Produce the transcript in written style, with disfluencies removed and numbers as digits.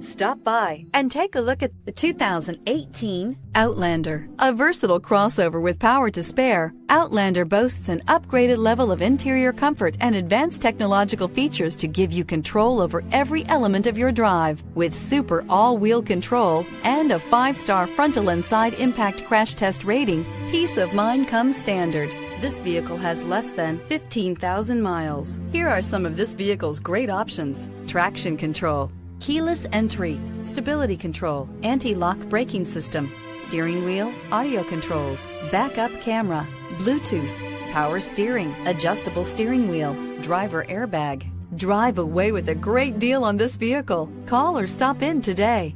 Stop by and take a look at the 2018 Outlander. A versatile crossover with power to spare, Outlander boasts an upgraded level of interior comfort and advanced technological features to give you control over every element of your drive. With super all-wheel control and a 5-star frontal and side impact crash test rating, peace of mind comes standard. This vehicle has less than 15,000 miles. Here are some of this vehicle's great options: traction control, keyless entry, stability control, anti-lock braking system, steering wheel audio controls, backup camera, Bluetooth, power steering, adjustable steering wheel, driver airbag. Drive away with a great deal on this vehicle. Call or stop in today.